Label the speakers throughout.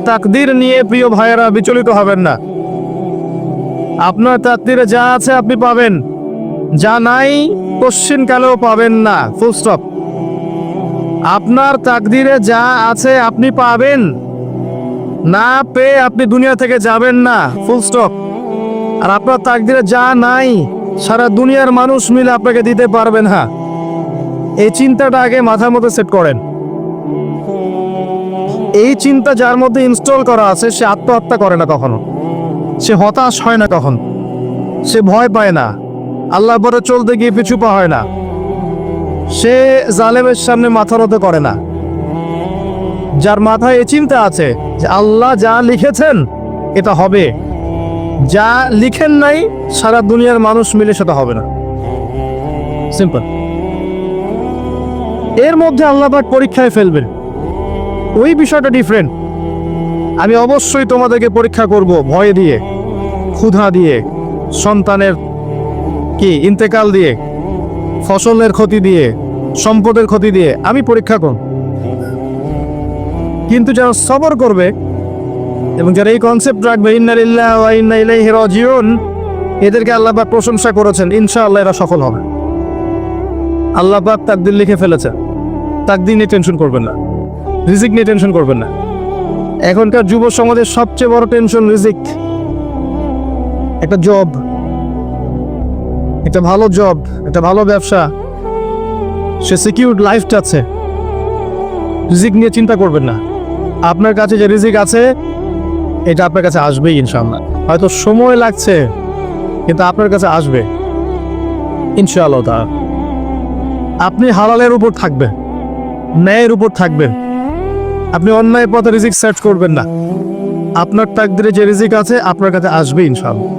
Speaker 1: তাকদীর নিয়ে প্রিয় ভাইয়েরা বিচলিত হবেন না। আপনার তাকদীরে যা আছে আপনি পাবেন, যা নাই কোশ্চিন কালেও পাবেন না, ফুল স্টপ। আপনার তাকদীরে যা আছে আপনি পাবেন, না পেয়ে আপনি দুনিয়া থেকে যাবেন না, ফুল স্টপ। আর আপনার তাকদীরে যা নাই সারা দুনিয়ার মানুষ মিলে আপনাকে দিতে পারবেন না। এই চিন্তাটা আগে মাথার মধ্যে সেট করেন। এই চিন্তা যার মধ্যে ইনস্টল করা আছে সে আত্মহত্যা করে না কখনো, সে হতাশ হয় না কখন, সে ভয় পায় না, আল্লাহ পরে চলতে গিয়ে পিছু পা হয় না, সে জালেমের সামনে মাথা নত করে না। যার মাথায় এই চিন্তা আছে যে আল্লাহ যা লিখেছেন এটা হবে, যা লিখেন নাই সারা দুনিয়ার মানুষ মিলে সেটা হবে না, সিম্পল। এর মধ্যে আল্লাহ পাক পরীক্ষায় ফেলবেন, ওই বিষয়টা ডিফারেন্ট। আমি অবশ্যই তোমাদেরকে পরীক্ষা করব ভয় দিয়ে, ক্ষুধা দিয়ে, সন্তানের কি ইন্তেকাল দিয়ে, ফসলের ক্ষতি দিয়ে, সম্পদের ক্ষতি দিয়ে আমি পরীক্ষা করব। কিন্তু যারা সবর করবে এবং যারা এই কনসেপ্ট রাখবে ইন্না লিল্লাহি ওয়া ইন্না ইলাইহি রাজিউন, এদেরকে আল্লাহ পাক প্রশংসা করেছেন, ইনশাআল্লাহ এরা সফল হবে। আল্লাহ পাক তাকদীর লিখে ফেলেছে, তাকদীর নিয়ে টেনশন করবেন না, রিজিক নিয়ে টেনশন করবেন না। এখনকার যুব সমাজের সবচেয়ে বড় টেনশন রিজিক। একটা জব, একটা ভালো জব, একটা ভালো ব্যবসা, সে সিকিউরড লাইফটা আছে, রিজিক নিয়ে চিন্তা করবেন না। আপনার কাছে যে রিজিক আছে এটা আপনার কাছে আসবেই ইনশাআল্লাহ। হয়তো সময় লাগছে কিন্তু আপনার কাছে আসবে ইনশাআল্লাহ। তা আপনি হালালের উপর থাকবেন, ন্যায়ের উপর থাকবেন, আপনি অন্যায় পথে রিজিক সার্চ করবেন না। আপনার তাকদীরে যে রিজিক আছে আপনার কাছে আসবে ইনশাআল্লাহ।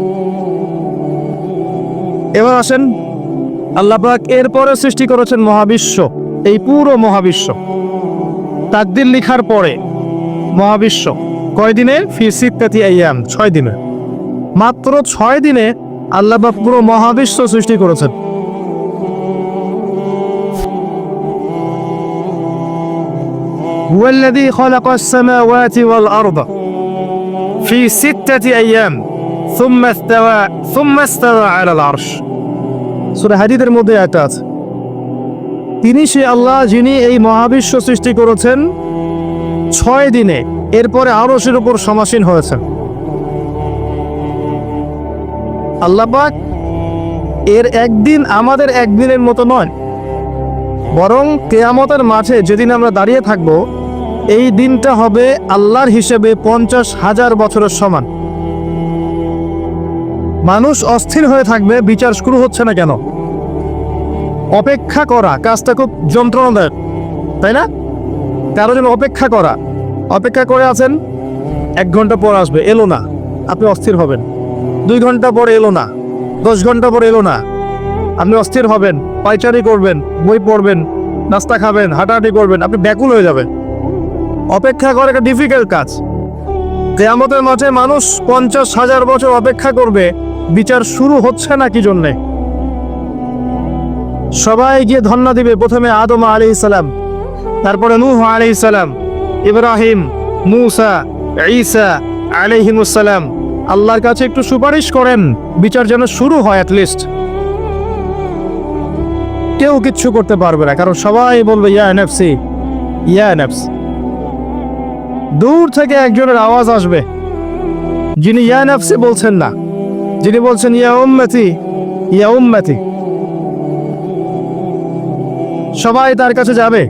Speaker 1: এবার আসেন, আল্লাহ পাক এরপরে সৃষ্টি করেছেন মহাবিশ্ব, এই পুরো মহাবিশ্ব। তাকদীর লিখার পরে মহাবিশ্ব কয় দিনে? ফি সিত্তাতি আইয়াম, 6 দিনে। মাত্র 6 দিনে আল্লাহ পাক পুরো মহাবিশ্ব সৃষ্টি করেছেন। হুয়াল্লাযী খালাকাস সামাওয়াতি ওয়াল আরদা ফি সিত্তাতি আইয়াম সুম্মা ইস্তাওয়া আলাল আরশ। সূরা হাদীদের মধ্যে একটা আছে, তিনি সে আল্লাহ যিনি এই মহাবিশ্ব সৃষ্টি করেছেন 6 দিনে, এরপরে আরশের উপর সমাসীন হয়েছেন। আল্লাহ পাক এর একদিন আমাদের একদিনের মতো নয়, বরং কিয়ামতের মাঠে যেদিন আমরা দাঁড়িয়ে থাকব এই দিনটা হবে আল্লাহর হিসেবে 50,000 বছরের সমান। মানুষ অস্থির হয়ে থাকবে, বিচার শুরু হচ্ছে না কেন। অপেক্ষা করা কাজটা খুব যন্ত্রণাদায়ক, তাই না? কারো জন্য অপেক্ষা করা, অপেক্ষা করে আছেন, 1 ঘন্টা পর আসবে, এলো না, আপনি অস্থির হবেন। 2 ঘন্টা পরে এলো না, 10 ঘন্টা পরে এলো না, আপনি অস্থির হবেন, পায়চারি করবেন, বই পড়বেন, নাস্তা খাবেন, হাঁটাহাঁটি করবেন, আপনি ব্যাকুল হয়ে যাবেন। অপেক্ষা করা একটা ডিফিকাল্ট কাজ। কিয়ামতের মাঠে মানুষ 50,000 বছর অপেক্ষা করবে, বিচার শুরু হচ্ছে না কি জন্যে? সবাই গিয়ে ধন্না দিবে, প্রথমে আদম আলাইহিস সালাম, তারপরে নূহ আলাইহিস সালাম, ইব্রাহিম, মূসা, ঈসা আলাইহিমুস সালাম। আল্লাহর কাছে একটু সুপারিশ করেন, বিচার যেন শুরু হয় অ্যাটলিস্ট। কেউ কিচ্ছু করতে পারবে না, কারণ সবাই বলবে ইয়া নাফসি, ইয়া নাফস। দূর থেকে একজনের আওয়াজ আসবে, যিনি ইয়া নাফসি বলছেন না, যিনি বলছেন ইয়া উম্মতি, ইয়া উম্মতি। সবাই তার কাছে যাবে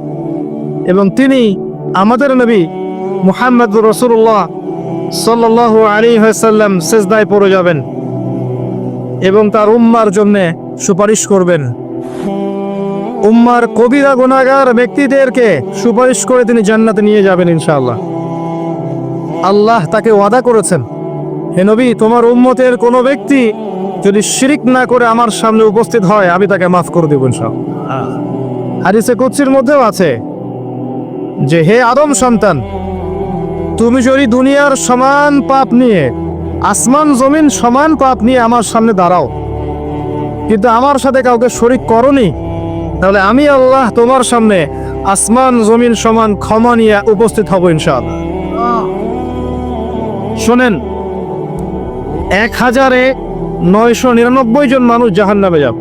Speaker 1: এবং তিনি আমাদের নবী মুহাম্মদুর রাসূলুল্লাহ সাল্লাল্লাহু আলাইহি ওয়াসাল্লাম সিজদায় পড়ে যাবেন এবং তার উম্মার জন্য সুপারিশ করবেন। উম্মার কবিরা গুনাহগার ব্যক্তিদেরকে সুপারিশ করে তিনি জান্নাতে নিয়ে যাবেন ইনশাআল্লাহ। আল্লাহ তাকে ওয়াদা করেছেন, হে নবী, তোমার উম্মতের কোনো ব্যক্তি যদি শিরিক না করে আমার সামনে উপস্থিত হয় আমি তাকে মাফ করে দেব ইনশাআল্লাহ। হাদিসে কুদসির মধ্যেও আছে যে হে আদম সন্তান, তুমি যদি দুনিয়ার সমান পাপ নিয়ে, আসমান জমিন সমান পাপ নিয়ে আমার সামনে দাঁড়াও, কিন্তু আমার সাথে কাউকে শরীক করনি, তাহলে আমি আল্লাহ তোমার সামনে আসমান জমিন সমান ক্ষমা নিয়ে উপস্থিত হব ইনশাআল্লাহ। শোনেন, 1999 জন মানুষ জাহান্নামে যাবে।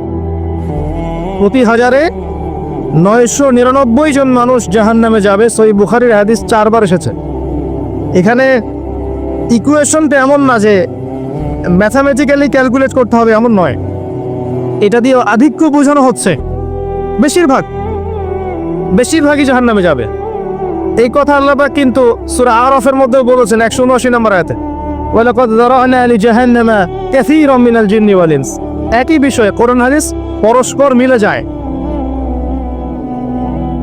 Speaker 1: প্রতি 1999 জন মানুষ জাহান্নামে যাবে। সহিহ বুখারীর হাদিস 4 বার এসেছে। এখানে ইকুয়েশনটা এমন না যে ম্যাথামেটিক্যালি ক্যালকুলেট করতে হবে, এমন নয়। এটা দিয়ে আধিক্য বোঝানো হচ্ছে। বেশিরভাগই জাহান্নামে যাবে। এই কথা আল্লাহ পাক কিন্তু সূরা আরাফের মধ্যে বলেছেন 179 নম্বর আয়াতে, ওয়ালাকাদ যারানা লিজাহান্নামা কাসীরাম মিনাল জিন্নি ওয়াল ইনস। একই বিষয়ে কোরআন হাদিস পরস্পর মিলে যায়।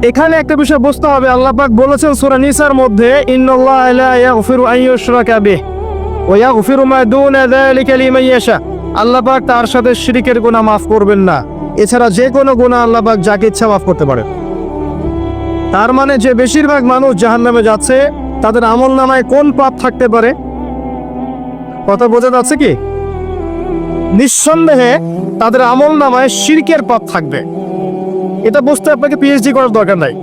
Speaker 1: এখানে একটা বিষয় বুঝতে হবে, আল্লাহ পাক বলেছেন সূরা নিসার মধ্যে, ইন্নাল্লাহা লা ইয়াগফিরু আন ইউশরাকা বিহি ওয়া ইয়াগফিরু মা দুনা যালিকা লিমান ইয়াশা। আল্লাহ পাক তার সাথে শিরকের গুনাহ মাফ করবেন না, এছাড়া যে কোনো গুনাহ আল্লাহ পাক যাকে ইচ্ছা মাফ করতে পারে। তার মানে যে বেশিরভাগ মানুষ জাহান্নামে যাচ্ছে, তাদের আমলনামায় কোন পাপ থাকতে পারে? কথা বোঝা যাচ্ছে কি? নিঃসন্দেহে তাদের আমলনামায় শিরকের পাপ থাকবে। এটা বুঝতে আপনাকে পিএইচডি করার দরকার নাই।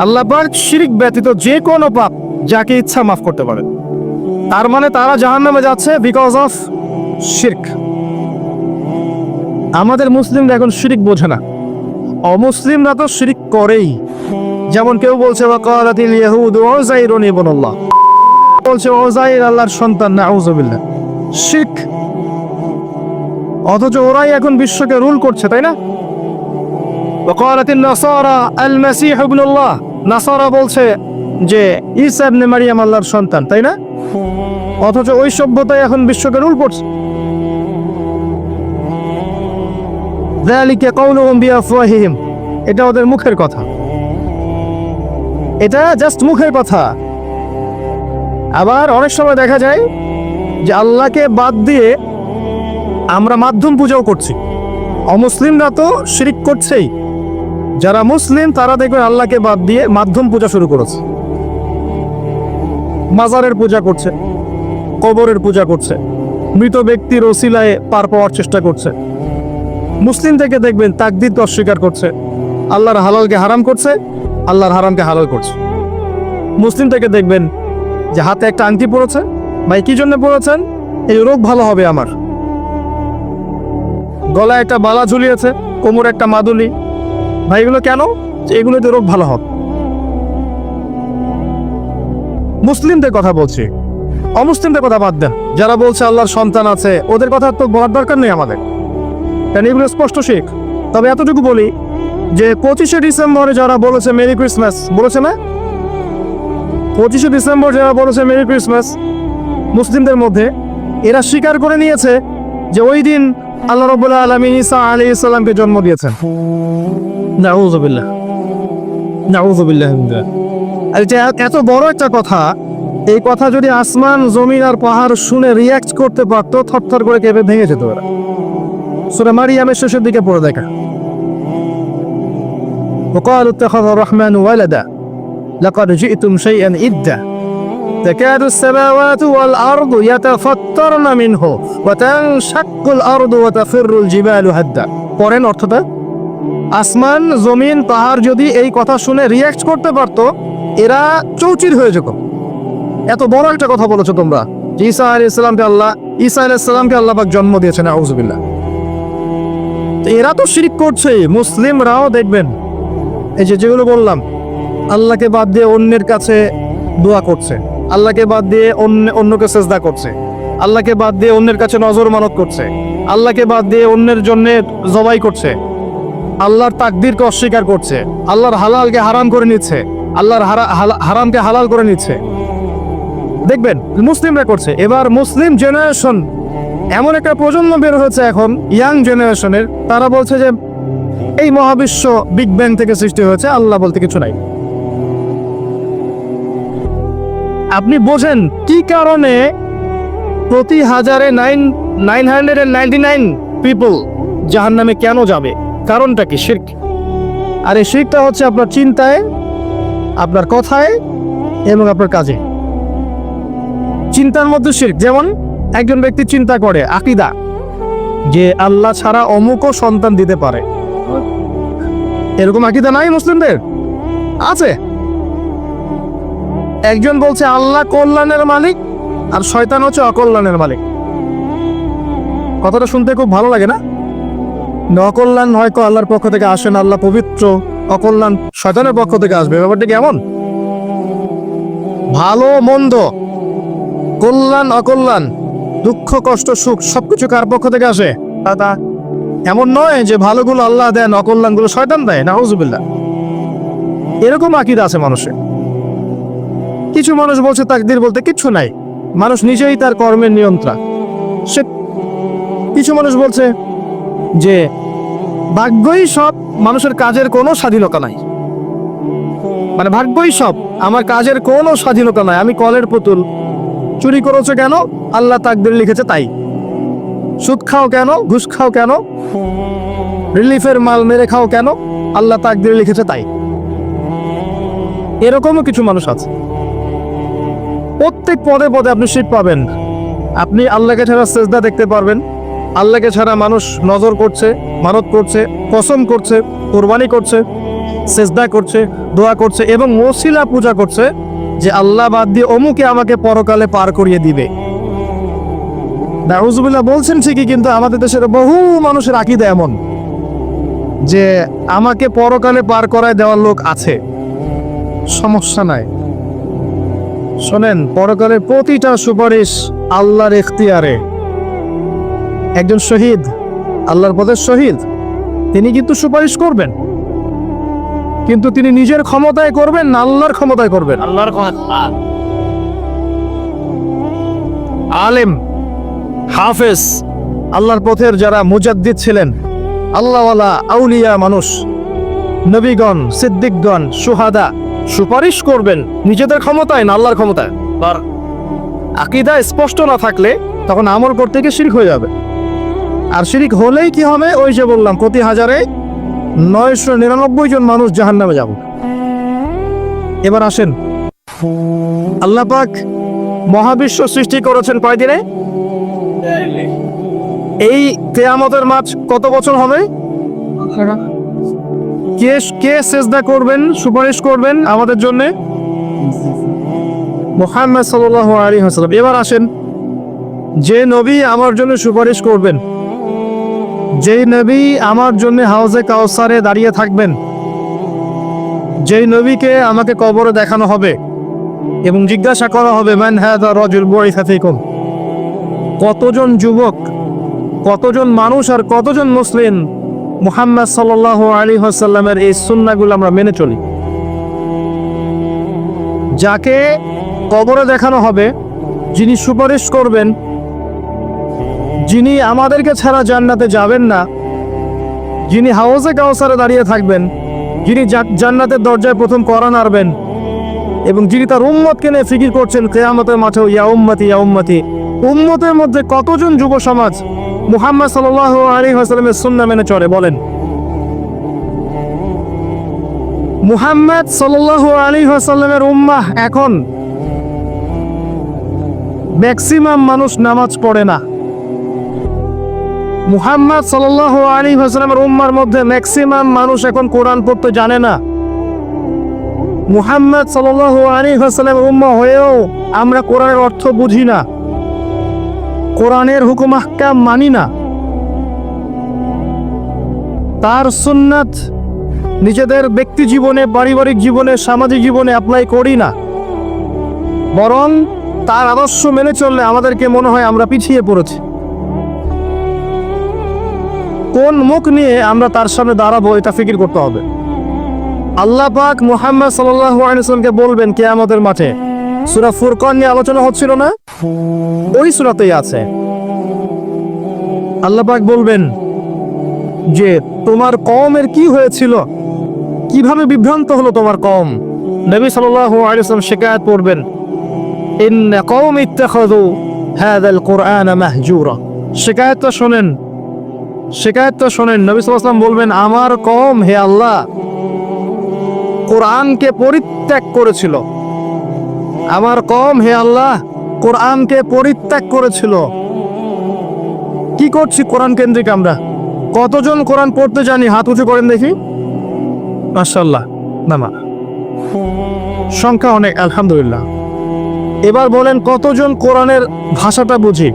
Speaker 1: আল্লাহ পাক শিরক ব্যতীত যে কোনো পাপ যাকে ইচ্ছা মাফ করতে পারে। তার মানে তারা জাহান্নামে যাচ্ছে বিকজ অফ শিরক। আমাদের মুসলিমরা এখন শিরক বোঝে না, অমুসলিমরা তো শিরক করেই। যেমন কেউ বলছে ওয়াকালাতিল ইয়াহুদু উযাইরুন ইবনুল্লাহ, বলছে উযাইর আল্লাহর সন্তান, নাউযুবিল্লাহ, শিরক। অথচ ওরাই এখন বিশ্বকে রুল করছে, তাই না? ওয়াকালাতিন নাসারা আল মাসীহ ইবনুল্লাহ, নাসারা বলছে যে ঈসা ইবনে মারইয়াম আল্লাহর সন্তান, তাই না? অথচ ওই সভ্যতাই এখন বিশ্বকে রুল করছে। যালিকা কাউলুহুম বিআফওয়াহিহিম, এটা ওদের মুখের কথা, এটা জাস্ট মুখের কথা। আবার অনেক সময় দেখা যায় যে আল্লাহকে বাদ দিয়ে আমরা মাধ্যম পূজাও করছি। অমুসলিমরা তো শিরক করছেই, যারা মুসলিম তারা দেখবেন আল্লাহকে বাদ দিয়ে মাধ্যম পূজা শুরু করেছে। মাজারের পূজা করছে, কবরের পূজা করছে, মৃত ব্যক্তির ওসিলায় পার পাওয়ার চেষ্টা করছে। মুসলিম থেকে দেখবেন তাকদীরকে অস্বীকার করছে, আল্লাহর হালালকে হারাম করছে, আল্লাহর হারামকে হালাল করছে। মুসলিম থেকে দেখবেন যে হাতে একটা আংটি পড়েছে, ভাই কি জন্য পড়েছেন? এই রোগ ভালো হবে আমার। গলায় একটা বালা ঝুলিয়েছে, কোমরে একটা মাদুলি, ভাই এগুলো কেন? এগুলোতে রোগ ভালো হবে। মুসলিমদের কথা বলছি, অমুসলিমদের কথা বাদ দেন। যারা বলছে আল্লাহর সন্তান আছে, ওদের কথা তো বলার দরকার নেই আমাদের, কারণ এগুলো স্পষ্ট শিরক। তবে এতটুকু বলি যে 25শে ডিসেম্বরে যারা বলেছে মেরি ক্রিসমাস, বলেছে না? 25শে ডিসেম্বর যারা বলেছে মেরি ক্রিসমাস, মুসলিমদের মধ্যে এরা স্বীকার করে নিয়েছে যে ওই দিন আল্লাহ রাব্বুল আলামিন ঈসা আলাইহিস সালামকে জন্ম দিয়েছেন। নাউযুবিল্লাহ, নাউযুবিল্লাহ। আর এত বড় একটা কথা, এই কথা যদি আসমান জমিন আর পাহাড় শুনে রিয়াক্ট করতে পারতো, থরথর করে কেঁপে ভেঙে যেত ওরা। সূরা মারিয়ামের শেষের দিকে পড়ে দেখা, وقالوا اتخذ الرحمن ولدا لقد جئتم شيئا إدا تكاد السماوات والأرض يتفطرن منه وتنشق الأرض وتخر الجبال هدا। পরেন অর্থটা, আসমান জমিন পাহাড় যদি এই কথা শুনে রিয়াক্ট করতে পারতো, এরা চৌচির হয়ে যেত। এত বড় একটা কথা বলেছো তোমরা, ঈসা আলাইহিস সালামকে আল্লাহ পাক জন্ম দিয়েছেন, আউযুবিল্লাহ। এরা তো শিরক করছে। মুসলিমরাও দেখবেন এই যেগুলো বললাম, আল্লাহকে বাদ দিয়ে অন্যের কাছে দোয়া করছে, আল্লাহকে বাদ দিয়ে অন্যকে সেজদা করছে, আল্লাহকে বাদ দিয়ে অন্যের কাছে নজর মানত করছে, আল্লাহকে বাদ দিয়ে অন্যের জন্য জবাই করছে, আল্লাহর তাকদীরকে অস্বীকার করছে, আল্লাহর হালালকে হারাম করে নিচ্ছে, আল্লাহর হারামকে হালাল করে নিচ্ছে। দেখবেন মুসলিমরা করছে। এবার মুসলিম জেনারেশন, এমন একটা প্রজন্ম বের হয়েছে এখন, ইয়াং জেনারেশনের, তারা বলছে যে এই মহাবিশ্ব বিগ ব্যাং থেকে সৃষ্টি হয়েছে, আল্লাহ বলতে কিছু নাই। আপনি বোঝেন কি কারণে প্রতি 999 পিপল জাহান্নামে কেন যাবে? কারণটা কি? শিরক। আর এই শিরকটা হচ্ছে আপনার চিন্তায়, আপনার কথায় এবং আপনার কাজে। চিন্তার মধ্যে শিরক। যেমন একজন ব্যক্তি চিন্তা করে আকীদা যে আল্লাহ ছাড়া অমুকও সন্তান দিতে পারে, এরকম আকীদা নাই মুসলিমদের? আছে। একজন বলছে আল্লাহ কল্যাণের মালিক, আর শয়তান হচ্ছে অকল্যাণের মালিক। কথাটা শুনতে খুব ভালো লাগে না? অকল্যাণ হয়তো আল্লাহর পক্ষ থেকে আসে না, আল্লাহ পবিত্র, অকল্যাণ শয়তানের পক্ষ থেকে আসবে। ব্যাপারটা কেমন? ভালো মন্দ, কল্যাণ অকল্যাণ, দুঃখ কষ্ট সুখ সবকিছু কার পক্ষ থেকে আসে? তা এমন নয় যে ভালোগুলো আল্লাহ দেন, অকল্যাণগুলো শয়তান দেয়, নাউজুবিল্লাহ। এরকম আকীদা আছে মানুষের। কিছু মানুষ বলছে তাকদীর বলতে কিচ্ছু নাই, মানুষ নিজেই তার কর্মের নিয়ন্ত্রণ। সে কিছু মানুষ বলছে যে ভাগ্যই সব, মানুষের কাজের কোনো স্বাধীনতা নাই। মানে ভাগ্যই সব, আমার কাজের কোনো স্বাধীনতা নাই, আমি কলের পুতুল। চুরি করেছো কেন? আল্লাহ তাকদীর লিখেছে তাই। সুদ খাও কেন? ঘুষ খাও কেন? রিলিফের মাল মেরে খাও কেন? আল্লাহ তাকদীর লিখেছে তাই। এরকমও কিছু মানুষ আছে। প্রত্যেক পদে পদে আপনি শিরক পাবেন। আপনি আল্লাহকে ছাড়া সেজদা দেখতে পারবেন, আল্লাহকে ছাড়া মানুষ নজর করছে, মানত করছে, কসম করছে, কোরবানি করছে, সেজদা করছে, দোয়া করছে এবং ওসিলা পূজা করছে যে আল্লাহ বাদ দিয়ে অমুকে আমাকে পরকালে পার করিয়ে দিবে। নাউজুবিল্লাহ বলছেন ঠিকই, কিন্তু আমাদের দেশের বহু মানুষের আকীদা এমন যে আমাকে পরকালে পার করায় দেওয়ার লোক আছে, সমস্যা নাই। শোনেন, পরকালের প্রতিটা সুপারিশ আল্লাহর এখতিয়ারে। একজন শহীদ, আল্লাহর পথের শহীদ, তিনি কিন্তু সুপারিশ করবেন, কিন্তু তিনি নিজের ক্ষমতায় করবেন না আল্লাহর ক্ষমতায় করবেন? আল্লাহর ক্ষমতা। আলেম, হাফেজ, আল্লাহর পথের যারা মুজাদ্দিদ ছিলেন, আল্লাহওয়ালা আউলিয়া মানুষ, নবীগণ, সিদ্দিকগণ, সুহাদা, সুপারিশ করবেন নিজেদের ক্ষমতায় না আল্লাহর ক্ষমতায়? আকীদা স্পষ্ট না থাকলে তখন আমল করতে গিয়ে শিরক হয়ে যাবে। আর শিরক হলেই কি হবে? ওই যে বললাম, প্রতি হাজারে 999 জন মানুষ জাহান্নামে যাব। এবার আসেন, আল্লাহ পাক মহাবিশ্ব সৃষ্টি করেছেন কয়দিনে? এই কিয়ামতের মাঠ কত বছর হবে? কে সেজদা করবেন, সুপারিশ করবেন আমাদের জন্য? মুহাম্মদ সাল্লাল্লাহু আলাইহি ওয়াসাল্লাম। এবার আসেন, যে নবী আমার জন্য সুপারিশ করবেন, যেই নবী আমার জন্য হাউজে কাউসারে দাঁড়িয়ে থাকবেন, যেই নবীকে আমাকে কবরে দেখানো হবে এবং জিজ্ঞাসা করা হবে মান হাযা রাজুল বুইসা ফীকুম, কতজন যুবক, কতজন মানুষ আর কতজন মুসলিম মুহাম্মদ সাল্লাল্লাহু আলাইহি ওয়াসাল্লামের এই সুন্নাহগুলো আমরা মেনে চলি? যাকে কবরে দেখানো হবে, যিনি সুপারিশ করবেন, যিনি আমাদেরকে ছাড়া জান্নাতে যাবেন না, যিনি হাউজে কাউসারে দাঁড়িয়ে থাকবেন, যিনি জান্নাতের দরজায় প্রথম কড়া নাড়বেন এবং যিনি তার উম্মতকে নিয়ে ফিকির করছেন কিয়ামতের মাঠেও, ইয়া উম্মতি ইয়া উম্মতি, উম্মতের মধ্যে কতজন যুব সমাজ মুহাম্মদ সাল্লাল্লাহু আলাইহি ওয়াসাল্লামের সুন্নাহ মেনে চলে? বলেন। মুহাম্মদ সাল্লাল্লাহু আলাইহি ওয়াসাল্লামের উম্মাহ এখন ম্যাক্সিমাম মানুষ নামাজ পড়ে না। মুহাম্মদ সাল্লাল্লাহু আলাইহি ওয়াসাল্লামের উম্মার মধ্যে ম্যাক্সিমাম মানুষ এখন কোরআন পড়তে জানে না। মুহাম্মদ সাল্লাল্লাহু আলাইহি ওয়াসাল্লামের উম্মাহ হয়েও আমরা কোরআনের অর্থ বুঝি না, কোরআনের হুকুম আহকাম মানি না, তার সুন্নাত নিজেদের ব্যক্তি জীবনে, পারিবারিক জীবনে, সামাজিক জীবনে অ্যাপ্লাই করি না। বরং তার আদর্শ মেনে চললে আমাদেরকে মনে হয় আমরা পিছিয়ে পড়েছি। কোন মুখ নিয়ে আমরা তার সামনে দাঁড়াবো এটা ফিকির করতে হবে। আল্লাহ পাক মুহাম্মদ সাল্লাল্লাহু আলাইহি ওয়াসাল্লামকে বলবেন কিয়ামতের মাঠে, সূরা ফুরকান নিয়ে আলোচনা হচ্ছিল না? ওই সূরাতেই আছে। আল্লাহ পাক বলবেন যে তোমার কওমের কি হয়েছিল, কিভাবে বিভ্রান্ত হলো তোমার কওম। নবী সাল্লাল্লাহু আলাইহি ওয়াসাল্লাম শিকায়াত করবেন, ইন্না কওমি ইত্তাখাযু হাযাল কুরআনা মাহজুরা। শিকায়াতটা শোনেন, শিকায়াতটা শোনেন। নবী সাল্লাল্লাহু আলাইহি ওয়াসাল্লাম বলবেন, আমার কওম হে আল্লাহ কোরআনকে পরিত্যাগ করেছিল, আমার কওম হে আল্লাহ কোরআনকে পরিত্যাগ করেছিল। কি করছি কোরআন কেন্দ্রিক আমরা? কতজন কোরআন পড়তে জানি? হাত উঁচু করেন দেখি। মাশাআল্লাহ, নামা সংখ্যা অনেক, আলহামদুলিল্লাহ। এবার বলেন কতজন কোরআনের ভাষাটা বুঝি?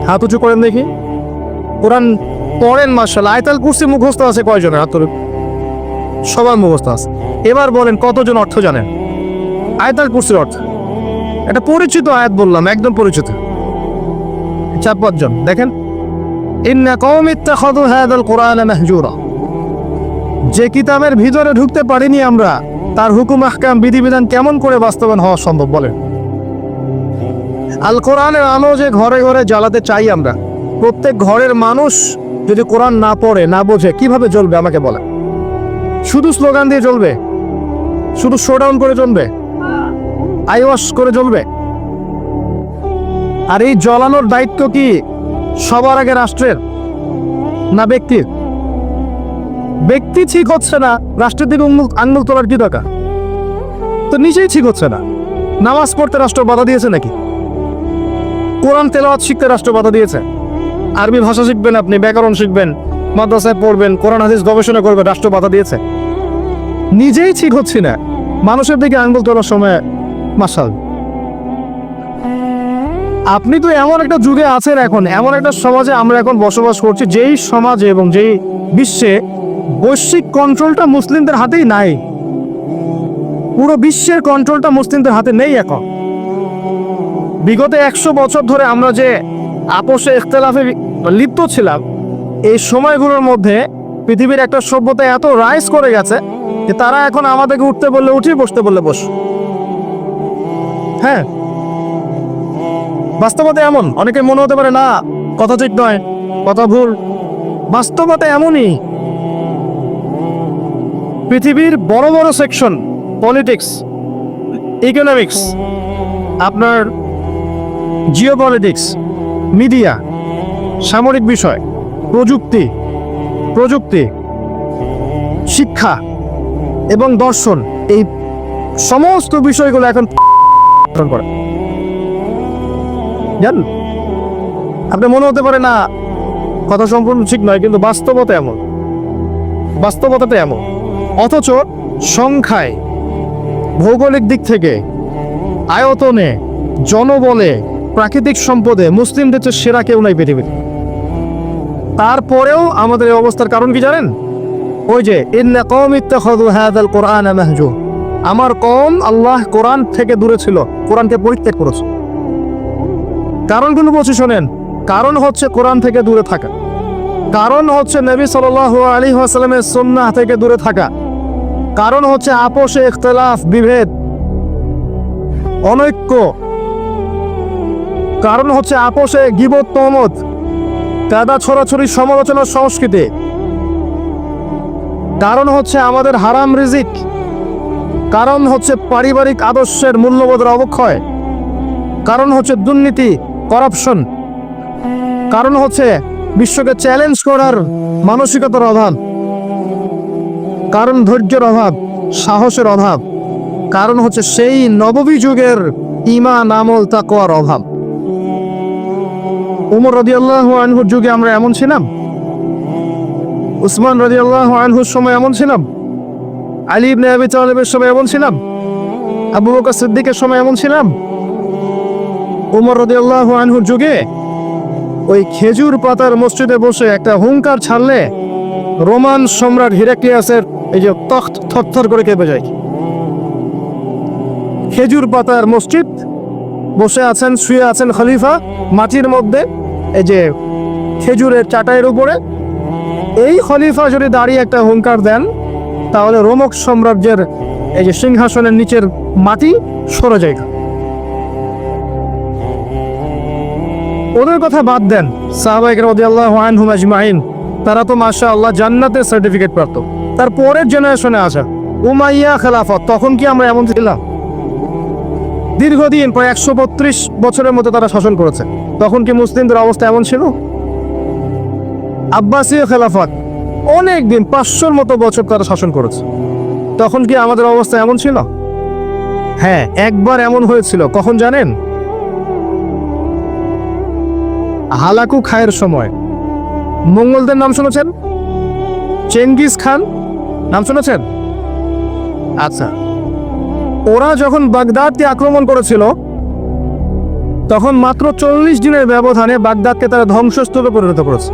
Speaker 1: হাত উঁচু করেন দেখি। কোরআন পড়েন মাশাআল্লাহ। আয়াতুল কুরসি মুখস্থ আছে কয়জনের? হাত তুলুন। সবার মুখস্থ আছে। এবার বলেন কতজন অর্থ জানেন আয়াতুল কুরসির অর্থ? এটা পরিচিত আয়াত বললাম, একদম পরিচিত। 4-5 জন। দেখেন, ইন্না কওমি ইত্তাখাযু হাযাল কুরআনা মাহজুরা। যে কিতাবের ভিতরে ঢুকতে পারিনি আমরা, তার হুকুম আহকাম বিধিবিধান কেমন করে বাস্তবায়ন হওয়া সম্ভব বলেন? আল কোরআনের আলো যে ঘরে ঘরে জ্বালাতে চাই আমরা, প্রত্যেক ঘরের মানুষ যদি কোরআন না পড়ে না বোঝে কিভাবে জ্বলবে আমাকে বলেন? শুধু স্লোগান দিয়ে জ্বলবে? শুধু শোডাউন করে জ্বলবে? আইওয়াশ করে জ্বলবে? আর এই জ্বলানোর দায়িত্ব কি সবার আগে রাষ্ট্রের না ব্যক্তির? ব্যক্তি ঠিক হচ্ছে না, রাষ্ট্রের দিকে আঙুল তোলার কি দরকার? তো নিজেই ঠিক হচ্ছে না। নামাজ পড়তে রাষ্ট্র বাধা দিয়েছে নাকি? কোরআন তেলাওয়াত শিখতে রাষ্ট্র বাধা দিয়েছে? আরবি ভাষা শিখবেন, আপনি ব্যাকরণ শিখবেন, মাদ্রাসায় পড়বেন, কোরআন হাদিস গবেষণা করবেন, রাষ্ট্র বাধা দিয়েছে? নিজেই ঠিক হচ্ছে না, মানুষের দিকে আঙুল তোলার সময় মাশাল। আপনি তো এমন একটা যুগে আছেন, এখন এমন একটা সমাজে আমরা এখন বসবাস করছি, যেই সমাজে এবং যেই বিশ্বে বৈশ্বিক কন্ট্রোলটা মুসলিমদের হাতেই নাই। পুরো বিশ্বের কন্ট্রোলটা মুসলিমদের হাতে নেই এখন। বিগত 100 বছর ধরে আমরা যে আপোষে ইখতিলাফে লিপ্ত ছিলাম, এই সময়গুলোর মধ্যে পৃথিবীর একটা সভ্যতা এত রাইজ করে গেছে যে তারা এখন আমাদেরকে উঠতে বললে উঠি, বসতে বললে বস। হ্যাঁ, বাস্তবতা এমন। অনেকে মনে হতে পারে না কথা ঠিক নয়, কথা ভুল। বাস্তবতা এমনই। পৃথিবীর বড় বড় সেকশন, পলিটিক্স, ইকোনমিক্স, আপনার জিওপলিটিক্স, মিডিয়া, সামরিক বিষয়, প্রযুক্তি, শিক্ষা এবং দর্শন, এই সমস্ত বিষয়গুলো এখন করে। জান, আপনি মনে হতে পারে না কথা সম্পূর্ণ ঠিক নয়, কিন্তু বাস্তবতা এমন। বাস্তবতাটা এমন। অথচ সংখ্যায়, ভৌগোলিক দিক থেকে, আয়তনে, জনবলে, প্রাকৃতিক সম্পদে মুসলিমদের চেয়ে সেরা কেউ নাই পৃথিবীতে। তারপরেও আমাদের এই অবস্থার কারণ কি জানেন? ওই যে ইন্না কওমি ইত্তাখাযু হাযাল কুরআনা মাহজুর। আমার কওম আল্লাহ কোরআন থেকে দূরে ছিল, কোরআনকে পরিত্যাগ করেছে। কারণগুলো বলছি শোনেন। কারণ হচ্ছে কোরআন থেকে দূরে থাকা, কারণ হচ্ছে নবী সাল্লাল্লাহু আলাইহি ওয়াসাল্লামের সুন্নাহ থেকে দূরে থাকা, কারণ হচ্ছে আপোষে ইখতিলাফ, বিভেদ, অনৈক্য, কারণ হচ্ছে আপোষে গীবত, তহমত, কাদা ছড়াছড়ি, সমালোচনার সংস্কৃতি, কারণ হচ্ছে আমাদের হারাম রিজিক, কারণ হচ্ছে পারিবারিক আদর্শের মূল্যবোধের অবক্ষয়, কারণ হচ্ছে দুর্নীতি, করাপশন, কারণ হচ্ছে বিশ্বকে চ্যালেঞ্জ করার মানসিকতার অভাব, কারণ ধৈর্যের অভাব, সাহসের অভাব, কারণ হচ্ছে সেই নববী যুগের ঈমান, আমল, তাকওয়ার অভাব। উমর রাদিয়াল্লাহু আনহুর যুগে আমরা এমন ছিলাম? উসমান রাদিয়াল্লাহু আনহুর সময় এমন ছিলাম? আলী ইবনে আবি তালিবের সময় এমন ছিলাম? আবু বকর সিদ্দিকের সময় এমন ছিলাম? উমর রাদিয়াল্লাহু আনহুর যুগে ওই খেজুর পাতার মসজিদে বসে একটা হুঙ্কার ছাড়লে রোমান সম্রাট হিরাক্লিয়াসের এই যে তখ্ত থরথর করে কেঁপে যায়। খেজুর পাতার মসজিদ, বসে আছেন, শুয়ে আছেন খলিফা মাটির মধ্যে, এই যে খেজুরের চাটাইয়ের উপরে। এই খলিফা যদি দাঁড়িয়ে একটা হুঙ্কার দেন, তাহলে রোমক সাম্রাজ্যের এই যে সিংহাসনের নিচের মাটি সরে যায়। ওদের কথা বাদ দেন, সাহাবায়ে কেরাম রাদিয়াল্লাহু আনহুম আজমাইন, তারা তো মাশাআল্লাহ জান্নাতের সার্টিফিকেট প্রাপ্ত। তার পরের জেনারেশনে আসা উমাইয়া খেলাফত, তখন কি আমরা এমন ছিলাম? দীর্ঘদিন, প্রায় 132 বছরের মতো তারা শাসন করেছে। তখন কি মুসলিমদের অবস্থা এমন ছিল? আব্বাসীয় খেলাফত, অনেক দিন, 500-র মতো বছর তারা শাসন করেছে। তখন কি আমাদের অবস্থা এমন ছিল? হ্যাঁ, একবার এমন হয়েছিল। কখন জানেন? হালাকু খায়ের সময়। মঙ্গলদের নাম শুনেছেন? চেঙ্গিস খান নাম শুনেছেন? আচ্ছা, ওরা যখন বাগদাদকে আক্রমণ করেছিল তখন মাত্র 40 দিনের ব্যবধানে বাগদাদকে তারা ধ্বংসস্তূপে পরিণত করেছে।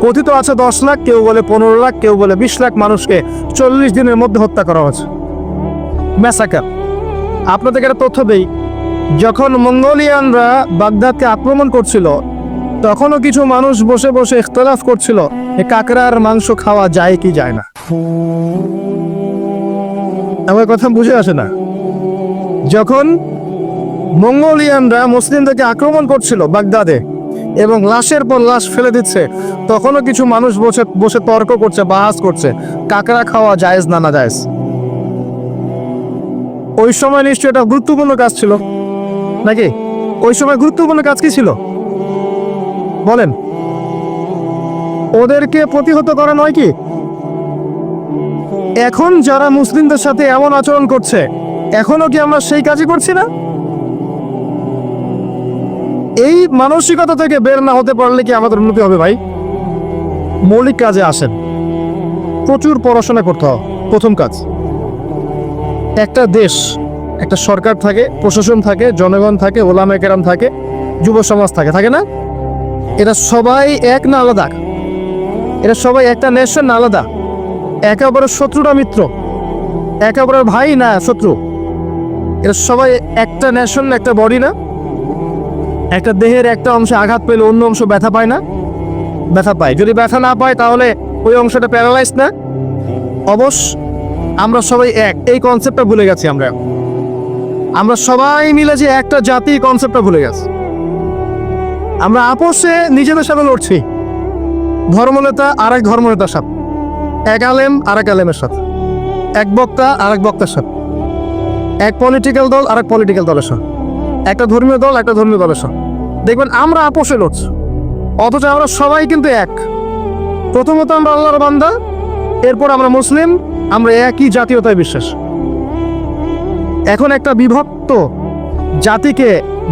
Speaker 1: কথিত আছে 10 লাখ, কেউ বলে 15 লাখ, কেউ বলে 20 লাখ মানুষকে 40 দিনের মধ্যে হত্যা করা হয়েছে। ম্যাসাকার। আপনাদেরকে একটা তথ্য দেই, যখন মঙ্গোলিয়ানরা বাগদাদকে আক্রমণ করছিল তখনও কিছু মানুষ বসে বসে ইখতিলাফ করছিল এই কাকড়ার মাংস খাওয়া যায় কি যায় না। আমার কথা বুঝে আসে না? যখন মঙ্গোলিয়ানরা মুসলিমদেরকে আক্রমণ করছিল বাগদাদে এবং লাশের পর লাশ ফেলে দিচ্ছে, তখনও কিছু মানুষ বসে বসে তর্ক করছে, বাহাস করছে কাকড়া খাওয়া জায়েজ না না জায়েজ। ওই সময় নিশ্চয়ই এটা গুরুত্বপূর্ণ কাজ ছিল নাকি? ওই সময় গুরুত্বপূর্ণ কাজ কি ছিল বলেন? ওদেরকে প্রতিহত করা নয় কি? এখন যারা মুসলিমদের সাথে এমন আচরণ করছে, এখনো কি আমরা সেই কাজই করছি না? এই মানসিকতা থেকে বের না হতে পারলে কি আমাদের উন্নতি হবে ভাই? মৌলিক কাজে আসেন, প্রচুর পড়াশোনা করতে হবে। প্রথম কাজ, একটা দেশ, একটা সরকার থাকে, প্রশাসন থাকে, জনগণ থাকে, ওলামা কেরাম থাকে, যুব সমাজ থাকে, থাকে না? এরা সবাই এক না আলাদা? এরা সবাই একটা নেশন না আলাদা? একেবারে শত্রু না মিত্র? একেবারে ভাই না শত্রু? এরা সবাই একটা নেশন, একটা বডি না? একটা দেহের একটা অংশে আঘাত পেলে অন্য অংশ ব্যথা পায় না? ব্যথা পায়। যদি ব্যথা না পায় তাহলে ওই অংশটা প্যারালাইজ না? অবশ্য আমরা সবাই এক, এই কনসেপ্টটা ভুলে গেছি। আমরা সবাই মিলে যে একটা জাতি, কনসেপ্টটা ভুলে গেছি। আমরা আপোষে নিজেদের সাথে লড়ছি, ধর্মনেতা আর এক ধর্মনেতার সাথে, এক আলেম আর এক আলেমের সাথে, এক বক্তা আর এক বক্তার সাথে, এক পলিটিক্যাল দল আর এক পলিটিক্যাল দলের সাথে, একটা ধর্মীয় দল একটা ধর্মীয় দলের সাথে। দেখবেন আমরা আপোষে লড়ছি, অথচ আমরা সবাই কিন্তু এক। প্রথমত আমরা আল্লাহর বান্দা, এরপর আমরা মুসলিম, আমরা একই জাতীয়তায় বিশ্বাস। এখন একটা বিভক্ত জাতিকে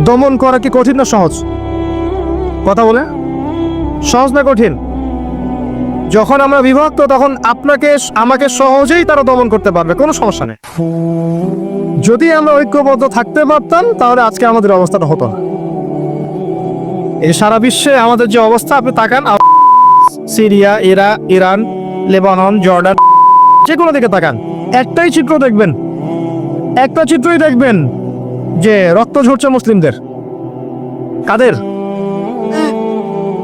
Speaker 1: দমন করা কি কঠিন না সহজ? কথা বলে সহজ না কঠিন? যখন আমরা বিভক্ত তখন আপনাকে আমাকে সহজেই তারা দমন করতে পারবে, কোনো সমস্যা নেই। যদি আমরা ঐক্যবদ্ধ থাকতে পারতাম তাহলে আজকে আমাদের অবস্থাটা হতো না। এই সারা বিশ্বে আমাদের যে অবস্থা, আপনি তাকান, সিরিয়া, ইরান, লেবানন, জর্ডান, যে কোনো দিকে তাকান, একটাই চিত্র দেখবেন, একটা চিত্রই দেখবেন যে রক্ত ঝরছে মুসলিমদের। কাদের?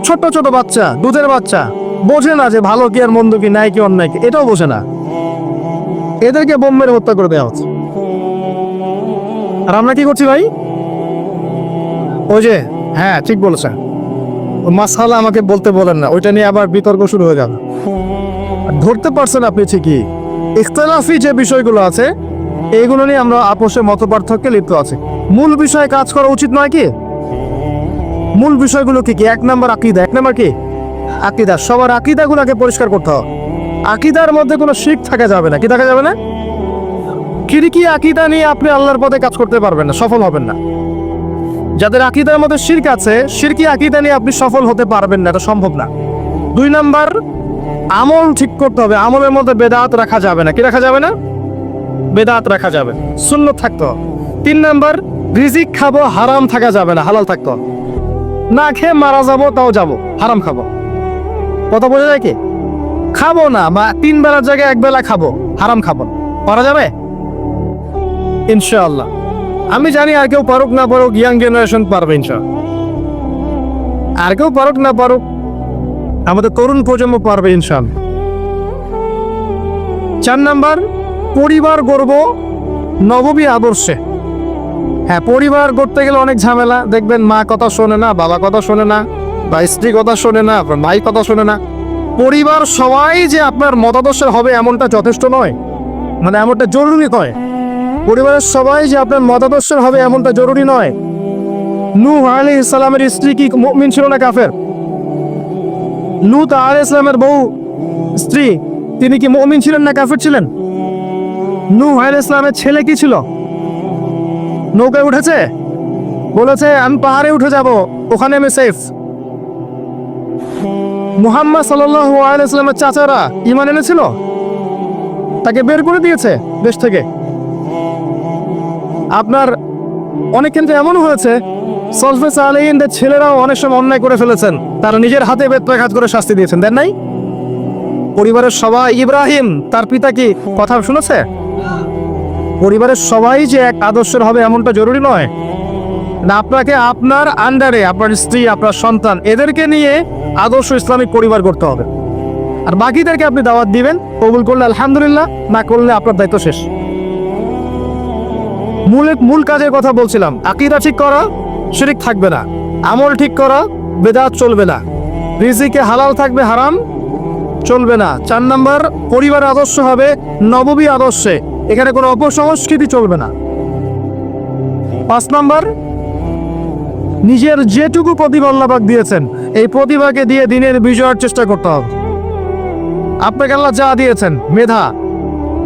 Speaker 1: ছোট ছোট বাচ্চা, দুধের বাচ্চা, বোঝে না যে ভালো কি আর মন্দ কি, ন্যায় কি অন্যায় কি, এটাও বোঝে না। এদেরকে বোম মেরে হত্যা করে দেওয়া হচ্ছে। আর আমরা কি করছি ভাই? ওই যে, হ্যাঁ ঠিক বলেছেন, মাসালা আমাকে বলতে বলেন না, ওইটা নিয়ে আবার বিতর্ক শুরু হয়ে যাবে। ধরতে পারছেন আপনি ঠিকই, ইখতিলাফি যে বিষয়গুলো আছে এইগুলো নিয়ে আমরা আপোষে মত পার্থক্যে লিপ্ত আছি। মূল বিষয়ে কাজ করা উচিত নয় কি? মূল বিষয়গুলো কি কি? 1 নম্বর আকীদা। 1 নম্বর কি? আকীদা। সবার আকীদাগুলোকে পরিষ্কার করতে হবে। আকীদার মধ্যে কোনো শিরক থাকা যাবে না। কি থাকা যাবে না? শিরকি আকীদা নিয়ে আপনি আল্লাহর পথে কাজ করতে পারবেন না, সফল হবেন না। যাদের আকীদার মধ্যে শিরক আছে, শিরকি আকীদা নিয়ে আপনি সফল হতে পারবেন না, এটা সম্ভব না। 2 নম্বর, আমল ঠিক করতে হবে। আমলের মধ্যে বেদাত রাখা যাবে না। কি রাখা যাবে না? বেদাত রাখা যাবে, সুন্নত থাকতে হবে। 3 নম্বর, রিজিক খাবো, হারাম থাকা যাবে না, হালাল থাকতে হবে। না খেয়ে মারা যাবো তাও যাবো, হারাম খাবো। কথা বোঝা যায় কি? খাবো না, বা 3 বেলার জায়গায় 1 বেলা খাবো, হারাম খাবো, পারা যাবে ইনশাআল্লাহ। আমি জানি আর কেউ পারুক না পারুক, ইয়াং জেনারেশন পারবে ইনশাআল্লাহ। আর কেউ পারুক না পারুক, আমাদের তরুণ প্রজন্ম পারবে ইনশাআল্লাহ। 4 নম্বর, পরিবার গড়ব নববী আদর্শে। হ্যাঁ, পরিবার গড়তে গেলে অনেক ঝামেলা। দেখবেন মা কথা শোনে না, বাবা কথা শোনে না, বা স্ত্রী কথা শোনে না, ভাই কথা শোনে না। পরিবার সবাই যে আপনার মতাদর্শের হবে এমনটা যথেষ্ট নয়, মানে এমনটা জরুরি নয়। পরিবারের সবাই যে আপনার মতাদর্শের হবে এমনটা জরুরি নয়। নূহ আলাইহিস সালামের স্ত্রী কি মুমিন ছিল না কাফের? লূত আলাইহিস সালামের বউ স্ত্রী, তিনি কি মুমিন ছিলেন না কাফের ছিলেন? নূহ আলাইহিস সালামের ছেলে কি ছিল? নৌকায় উঠেছে, বলেছে আমি পাহাড়ে উঠে যাব, ওখানে আমি সেফ। মুহাম্মদ সাল্লাল্লাহু আলাইহি ওয়াসাল্লামের চাচারা ঈমান এনেছিল, তাকে বের করে দিয়েছে দেশ থেকে। আপনার অনেক ক্ষেত্রে এমন হয়েছে সলফে সালেহিনদের ছেলেরাও অনেক সময় অন্যায় করে ফেলেছেন, তারা নিজের হাতে বেত্রাঘাত করে শাস্তি দিয়েছেন, দেন নাই? পরিবারের সবাই, ইব্রাহিম তার পিতা কি কথা শুনেছে? পরিবারের সবাই যে এক আদর্শের হবে এমনটা জরুরি নয় না। আপনাকে আপনার আন্ডারে আপনার স্ত্রী, আপনার সন্তান, এদেরকে নিয়ে আদর্শ ইসলামিক পরিবার করতে হবে। আর বাকিদেরকে আপনি দাওয়াত দিবেন, কবুল করলে আলহামদুলিল্লাহ, না করলে আপনার দায়িত্ব শেষ। মূল কাজের কথা বলছিলাম, আকীদা ঠিক করা, শিরক থাকবে না। আমল ঠিক করা, বেদাত চলবে না। রিজিকে হালাল থাকবে, হারাম চলবে না। 4 নাম্বার, পরিবারের আদর্শ হবে নববী আদর্শে, এখানে কোনো অপসংস্কৃতি চলবে না। 5 নাম্বার, নিজের যেটুকু প্রতিভা আল্লাহ পাক দিয়েছেন এই প্রতিভাকে দিয়ে দিনের বিজয়ের চেষ্টা করতে হবে। আপনাকে আল্লাহ যা দিয়েছেন, মেধা,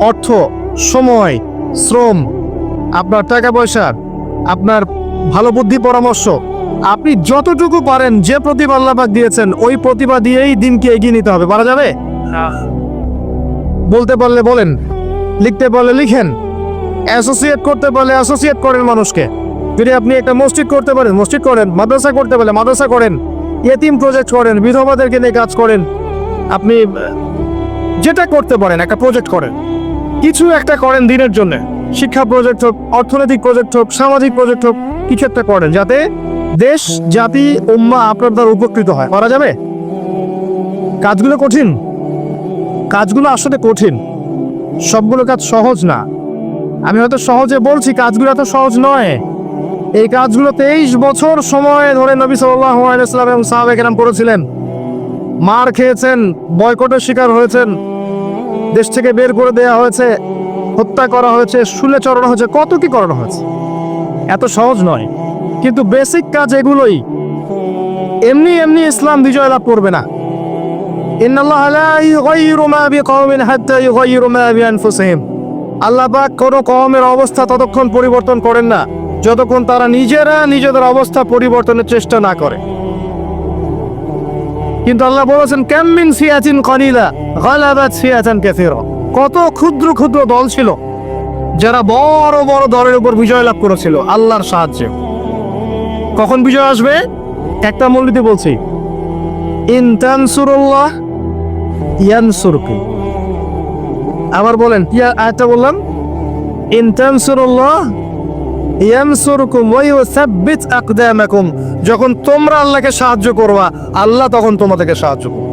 Speaker 1: অর্থ, সময়, শ্রম, আপনার টাকা পয়সা, আপনার ভালো বুদ্ধি পরামর্শ, আপনি যতটুকু পারেন যে প্রতিভা আল্লাহ পাক দিয়েছেন ওই প্রতিভা দিয়েই দিনকে এগিয়ে নিতে হবে। পারা যাবে? বলতে পারলে বলেন, লিখতে পারলে লিখেন, অ্যাসোসিয়েট করতে পারলে অ্যাসোসিয়েট করেন মানুষকে। যদি আপনি একটা মসজিদ করতে পারেন, মসজিদ করেন। মাদ্রাসা করতে পারলে মাদ্রাসা করেন। ইয়েতিম প্রজেক্ট করেন, বিধবাদেরকে নিয়ে কাজ করেন। আপনি যেটা করতে পারেন একটা প্রজেক্ট করেন, কিছু একটা করেন দিনের জন্য। শিক্ষা প্রজেক্ট হোক, অর্থনৈতিক প্রজেক্ট হোক, সামাজিক প্রজেক্ট হোক, কিছু একটা করেন যাতে দেশ, জাতি, উম্মাহ আপনার দ্বারা উপকৃত হয়। করা যাবে? কাজগুলো কঠিন, কাজগুলো আসলে কঠিন, সবগুলো কাজ সহজ না। আমি হয়তো সহজে বলছি, কাজগুলো এত সহজ নয়। এই কাজগুলো 23 বছর সময় ধরে নবী সাল্লাল্লাহু আলাইহি ওয়াসাল্লাম এবং সাহাবায়ে কেরাম করেছিলেন। মার খেয়েছেন, বয়কটের শিকার হয়েছেন, দেশ থেকে বের করে দেওয়া হয়েছে, হত্যা করা হয়েছে, শুলে চড়ানো হয়েছে, কত কি করানো হয়েছে। এত সহজ নয়, কিন্তু বেসিক কাজ এগুলোই। এমনি এমনি ইসলাম বিজয় লাভ করবে না। ইন্নাল্লাহা লা ইউগাইয়িরু মা বিকওমিন হাত্তা ইউগাইয়িরু মা বিআনফুসিহিম। আল্লাহ পাক কোনো কওমের অবস্থা ততক্ষণ পরিবর্তন করেন না যতক্ষণ তারা নিজেরা নিজেদের অবস্থা পরিবর্তনের চেষ্টা না করে। কিন্তু আল্লাহ বলেছেন, কাম মিন ফিয়াতিন কলিলা গালাবাত ফিয়াতান কাসীরা। কত ক্ষুদ্র ক্ষুদ্র দল ছিল যারা বড় বড় দলের উপর বিজয় লাভ করেছিল আল্লাহর সাহায্যে। কখন বিজয় আসবে? একটা মূলনীতি বলছি, ইন তানসুরুল্লাহ ইয়ানসুরকুম। আবার বলেন, আয়াতটা বললাম, ইন তানসুরুল্লাহ ইয়ানসুরকুম ওয়া ইউসাব্বিত আকদামাকুম। যখন তোমরা আল্লাহকে সাহায্য করবা, আল্লাহ তখন তোমাদেরকে সাহায্য করবে।